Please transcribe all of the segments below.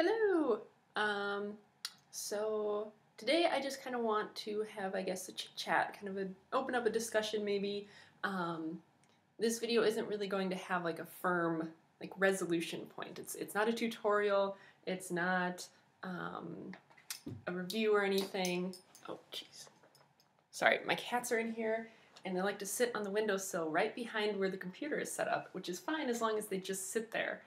Hello! So today I just kind of want to have, I guess, a chit-chat, kind of open up a discussion maybe. This video isn't really going to have like a firm resolution point. It's not a tutorial, it's not a review or anything. Oh, jeez. Sorry, my cats are in here and they like to sit on the windowsill right behind where the computer is set up, which is fine as long as they just sit there.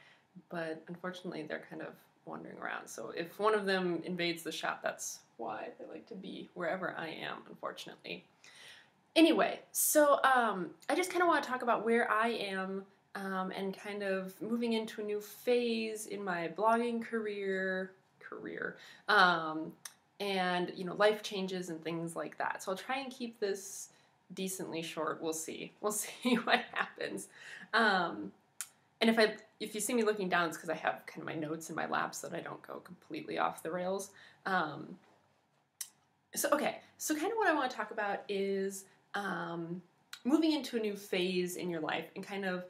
But unfortunately they're kind of wandering around. So if one of them invades the shop, that's why they like to be wherever I am, unfortunately. Anyway, so I just kind of want to talk about where I am and kind of moving into a new phase in my blogging career, and life changes and things like that. So I'll try and keep this decently short. We'll see. We'll see what happens. And if you see me looking down, it's because I have kind of my notes in my lap so that I don't go completely off the rails. So kind of what I want to talk about is moving into a new phase in your life and kind of,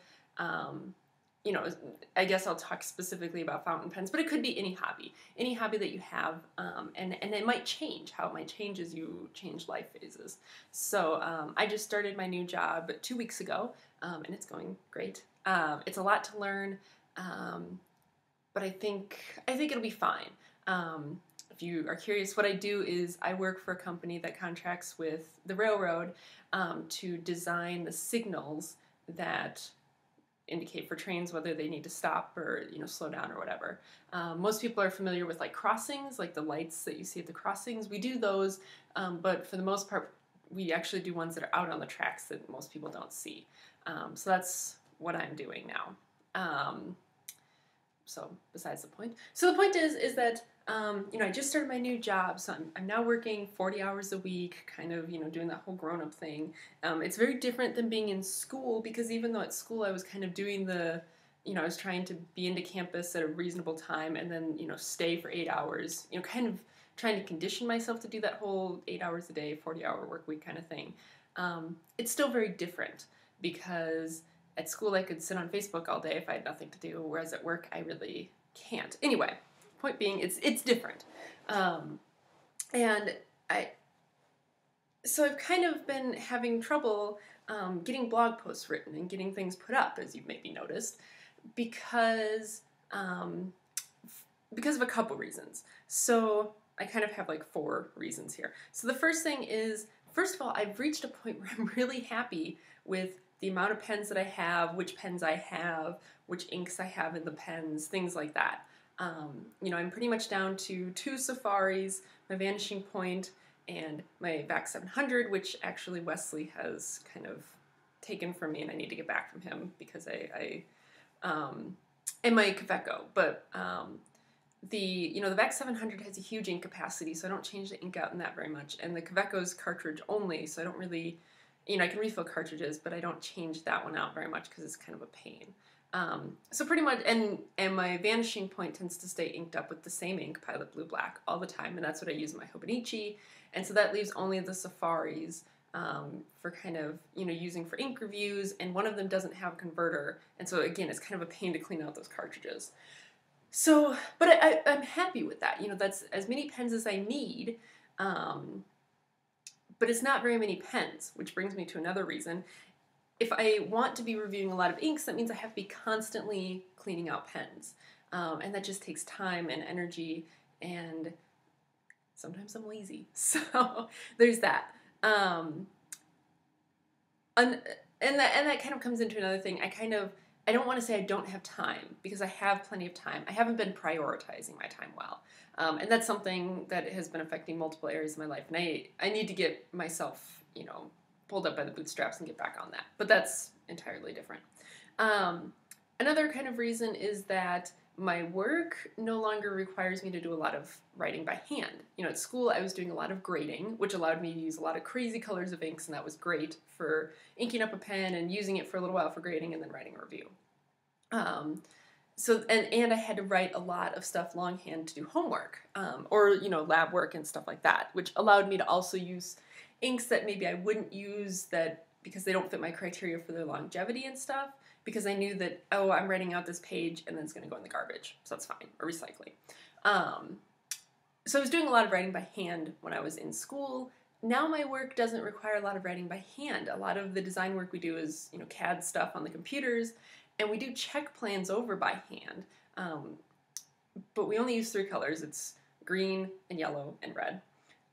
I guess I'll talk specifically about fountain pens, but it could be any hobby that you have, and it might change. How it might change as you change life phases. So I just started my new job 2 weeks ago, and it's going great. It's a lot to learn, but I think it'll be fine. If you are curious, what I do is I work for a company that contracts with the railroad to design the signals that indicate for trains whether they need to stop or slow down or whatever. Most people are familiar with like crossings, like the lights that you see at the crossings. We do those, but for the most part, we actually do ones that are out on the tracks that most people don't see. So that's what I'm doing now. So besides the point. So the point is that I just started my new job, so I'm now working 40 hours a week, kind of doing that whole grown-up thing. It's very different than being in school, because even though at school I was kind of doing I was trying to be into campus at a reasonable time and then stay for 8 hours, kind of trying to condition myself to do that whole 8 hours a day, 40-hour work week kind of thing. It's still very different, because at school I could sit on Facebook all day if I had nothing to do, whereas at work I really can't. Anyway, point being, it's different. So I've kind of been having trouble getting blog posts written and getting things put up, as you've maybe noticed, because of a couple reasons. So I kind of have like 4 reasons here. So the first thing is, first of all, I've reached a point where I'm really happy with the amount of pens that I have, which pens I have, which inks I have in the pens, things like that. I'm pretty much down to 2 Safaris, my Vanishing Point, and my VAC 700, which actually Wesley has kind of taken from me, and I need to get back from him because and my Kaveco. But the VAC 700 has a huge ink capacity, so I don't change the ink out in that very much, and the Kaveco's cartridge only, so I don't really, I can refill cartridges, but I don't change that one out very much because it's kind of a pain. So pretty much, and my Vanishing Point tends to stay inked up with the same ink, Pilot Blue Black, all the time, and that's what I use in my Hobonichi, and so that leaves only the Safaris for kind of, using for ink reviews, and one of them doesn't have a converter, and so again, it's kind of a pain to clean out those cartridges. So, but I'm happy with that, that's as many pens as I need, but it's not very many pens, which brings me to another reason. If I want to be reviewing a lot of inks, that means I have to be constantly cleaning out pens. And that just takes time and energy, and sometimes I'm lazy. So there's that. And that kind of comes into another thing. I don't want to say I don't have time, because I have plenty of time. I haven't been prioritizing my time well. And that's something that has been affecting multiple areas of my life. And I need to get myself, pulled up by the bootstraps and get back on that. But that's entirely different. Another kind of reason is that my work no longer requires me to do a lot of writing by hand. At school I was doing a lot of grading, which allowed me to use a lot of crazy colors of inks, and that was great for inking up a pen and using it for a little while for grading and then writing a review. And I had to write a lot of stuff longhand to do homework, or lab work and stuff like that, which allowed me to also use inks that maybe I wouldn't use because they don't fit my criteria for their longevity and stuff, because I knew that, oh, I'm writing out this page and then it's going to go in the garbage, so that's fine, or recycling. So I was doing a lot of writing by hand when I was in school. Now my work doesn't require a lot of writing by hand. A lot of the design work we do is, CAD stuff on the computers, and we do check plans over by hand. But we only use 3 colors. It's green and yellow and red.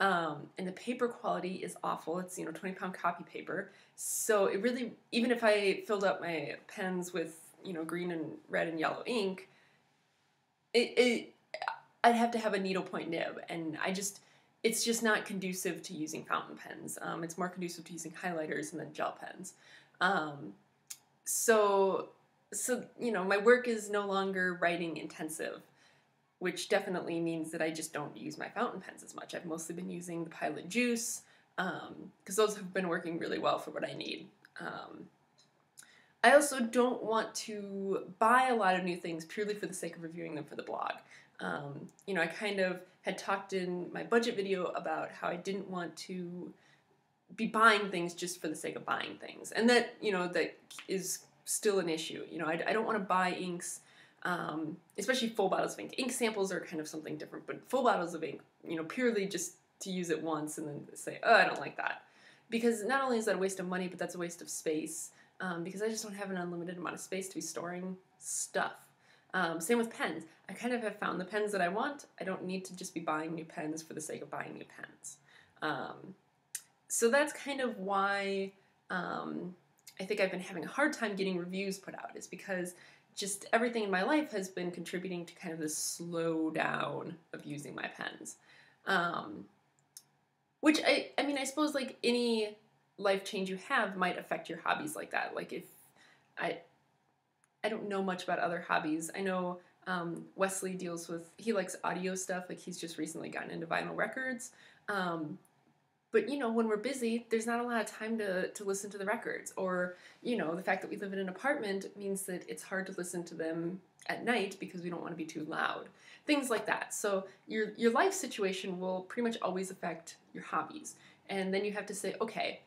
And the paper quality is awful. It's, 20-pound copy paper. So it really, even if I filled up my pens with, green and red and yellow ink, I'd have to have a needlepoint nib, and it's just not conducive to using fountain pens. It's more conducive to using highlighters and then gel pens. So my work is no longer writing intensive, which definitely means that I just don't use my fountain pens as much. I've mostly been using the Pilot Juice, because those have been working really well for what I need. I also don't want to buy a lot of new things purely for the sake of reviewing them for the blog. I kind of had talked in my budget video about how I didn't want to be buying things just for the sake of buying things. And that, that is still an issue. I don't want to buy inks, especially full bottles of ink. Ink samples are kind of something different, but full bottles of ink, purely just to use it once and then say, oh, I don't like that. Because not only is that a waste of money, but that's a waste of space, because I just don't have an unlimited amount of space to be storing stuff. Same with pens. I kind of have found the pens that I want. I don't need to just be buying new pens for the sake of buying new pens. So that's kind of why I think I've been having a hard time getting reviews put out, is because just everything in my life has been contributing to kind of this slow down of using my pens. Which I suppose like any life change you have might affect your hobbies like that. Like if I don't know much about other hobbies. I know Wesley he likes audio stuff, like he's just recently gotten into vinyl records. But, when we're busy, there's not a lot of time to listen to the records. Or, the fact that we live in an apartment means that it's hard to listen to them at night because we don't want to be too loud. Things like that. So your life situation will pretty much always affect your hobbies. And then you have to say, okay,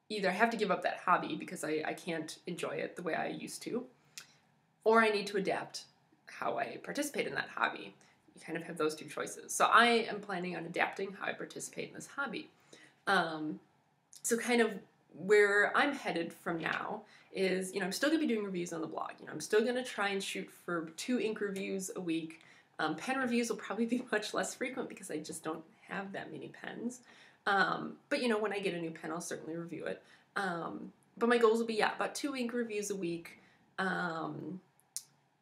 either I have to give up that hobby because I can't enjoy it the way I used to, or I need to adapt how I participate in that hobby. You kind of have those 2 choices. So I am planning on adapting how I participate in this hobby. So kind of where I'm headed from now is, I'm still going to be doing reviews on the blog. I'm still going to try and shoot for 2 ink reviews a week. Pen reviews will probably be much less frequent because I just don't have that many pens. But, when I get a new pen, I'll certainly review it. But my goals will be, about 2 ink reviews a week.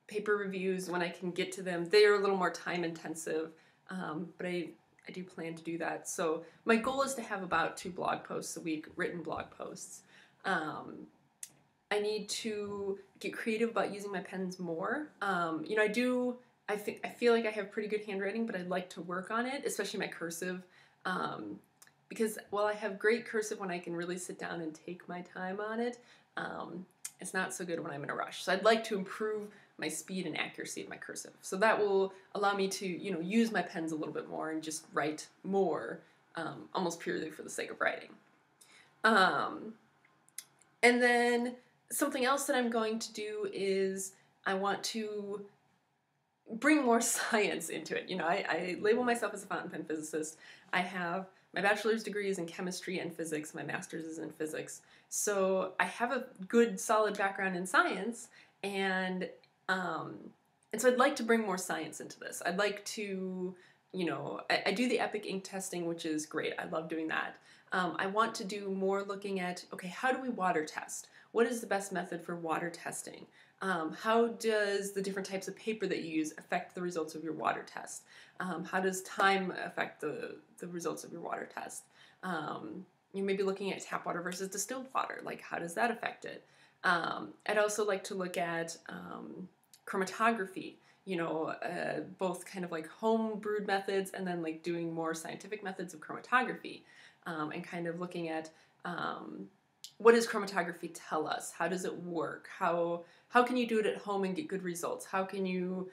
Paper reviews, when I can get to them, they are a little more time intensive, but I do plan to do that. So my goal is to have about 2 blog posts a week, written blog posts. I need to get creative about using my pens more. I feel like I have pretty good handwriting, but I'd like to work on it, especially my cursive. Because while I have great cursive when I can really sit down and take my time on it, it's not so good when I'm in a rush. So I'd like to improve my speed and accuracy of my cursive. So that will allow me to, use my pens a little bit more and just write more, almost purely for the sake of writing. And then something else that I'm going to do is I want to bring more science into it. I label myself as a fountain pen physicist. I have my bachelor's degree is in chemistry and physics. My master's is in physics. So I have a good, solid background in science, and so I'd like to bring more science into this. I'd like to, I do the EPIC ink testing, which is great. I love doing that. I want to do more looking at, okay, how do we water test? What is the best method for water testing? How does the different types of paper that you use affect the results of your water test? How does time affect the results of your water test? You may be looking at tap water versus distilled water. Like, how does that affect it? I'd also like to look at chromatography, both kind of like home brewed methods and then like doing more scientific methods of chromatography, and kind of looking at what does chromatography tell us? How does it work? How can you do it at home and get good results? How can you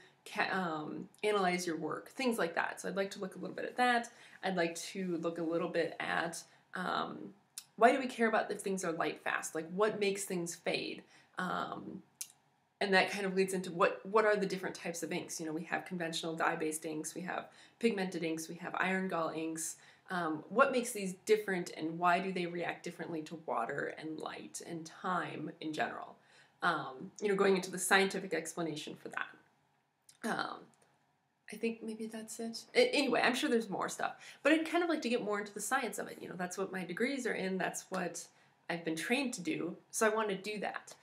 analyze your work? Things like that. So I'd like to look a little bit at that. I'd like to look a little bit at why do we care about if things are light fast? Like, what makes things fade? and that kind of leads into what are the different types of inks. You know, we have conventional dye-based inks, we have pigmented inks, we have iron gall inks. What makes these different, and why do they react differently to water and light and time in general? You know, going into the scientific explanation for that. I think maybe that's it. Anyway, I'm sure there's more stuff, but I'd kind of like to get more into the science of it. You know, that's what my degrees are in. That's what I've been trained to do. So I want to do that.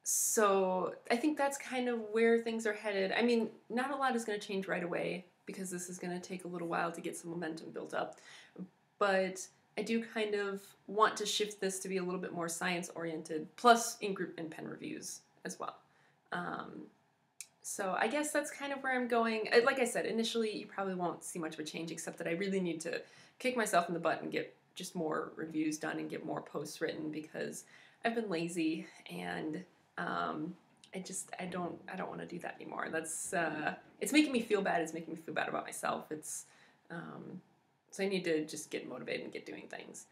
So I think that's kind of where things are headed. I mean, not a lot is going to change right away because this is going to take a little while to get some momentum built up. But I do kind of want to shift this to be a little bit more science-oriented, plus ink group and pen reviews as well. So I guess that's kind of where I'm going. Like I said, initially you probably won't see much of a change, except that I really need to kick myself in the butt and get just more reviews done and get more posts written, because I've been lazy, and I don't want to do that anymore. That's it's making me feel bad. It's making me feel bad about myself. It's so I need to just get motivated and get doing things.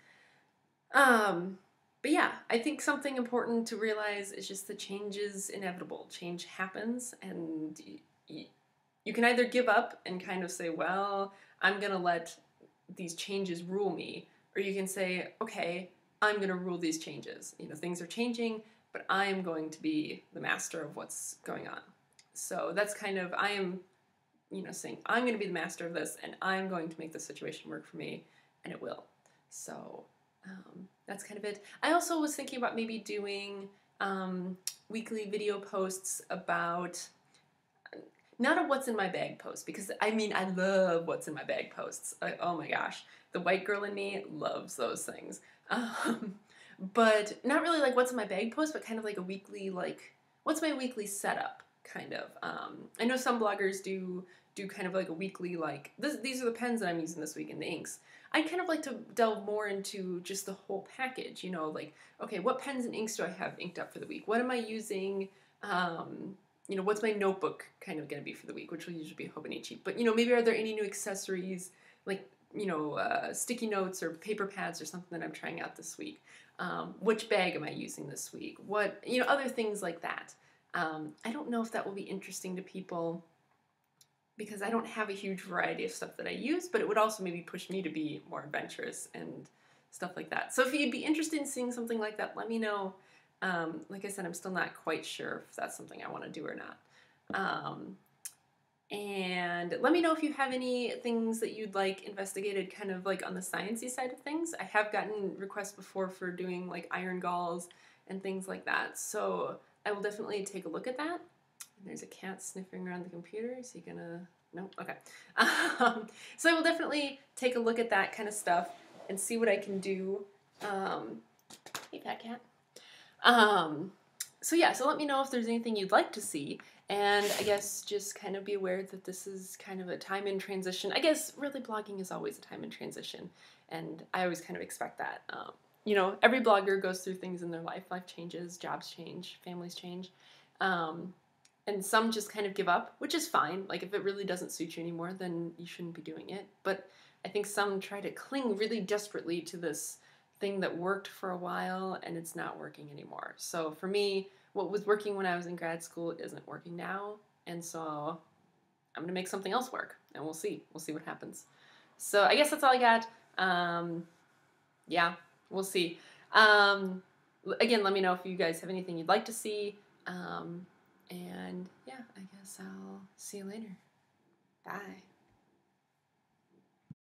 But yeah, I think something important to realize is just that change is inevitable. Change happens, and you can either give up and kind of say, well, I'm going to let these changes rule me, or you can say, okay, I'm going to rule these changes. You know, things are changing, but I am going to be the master of what's going on. So that's kind of, I am, you know, saying, I'm going to be the master of this, and I'm going to make the situation work for me, and it will. So that's kind of it. I also was thinking about maybe doing weekly video posts about, not a what's in my bag post, because I mean, I love what's in my bag posts. Oh my gosh, the white girl in me loves those things. But not really like what's in my bag post, but kind of like a weekly, like, what's my weekly setup, kind of. I know some bloggers do kind of like a weekly, like, these are the pens that I'm using this week and the inks. I'd kind of like to delve more into just the whole package, you know, like, okay, what pens and inks do I have inked up for the week? What am I using? You know, what's my notebook kind of going to be for the week, which will usually be Hobonichi. But, you know, maybe are there any new accessories, like, you know, sticky notes or paper pads or something that I'm trying out this week? Which bag am I using this week? What, you know, other things like that. I don't know if that will be interesting to people, because I don't have a huge variety of stuff that I use, but it would also maybe push me to be more adventurous and stuff like that. So if you'd be interested in seeing something like that, let me know. Like I said, I'm still not quite sure if that's something I want to do or not. And let me know if you have any things that you'd like investigated kind of like on the sciencey side of things. I have gotten requests before for doing like iron galls and things like that. So I will definitely take a look at that. There's a cat sniffing around the computer. Is he gonna? No? Okay. So I will definitely take a look at that kind of stuff and see what I can do. Hey, fat cat. So yeah, so let me know if there's anything you'd like to see. And I guess just kind of be aware that this is kind of a time in transition. I guess really blogging is always a time in transition. And I always kind of expect that. You know, every blogger goes through things in their life. Life changes, jobs change, families change. And some just kind of give up, which is fine. Like, if it really doesn't suit you anymore, then you shouldn't be doing it. But I think some try to cling really desperately to this thing that worked for a while, and it's not working anymore. So for me, what was working when I was in grad school isn't working now, and so I'm going to make something else work, and we'll see. We'll see what happens. So I guess that's all I got. Yeah, we'll see. Again, let me know if you guys have anything you'd like to see. And yeah, I guess I'll see you later. Bye.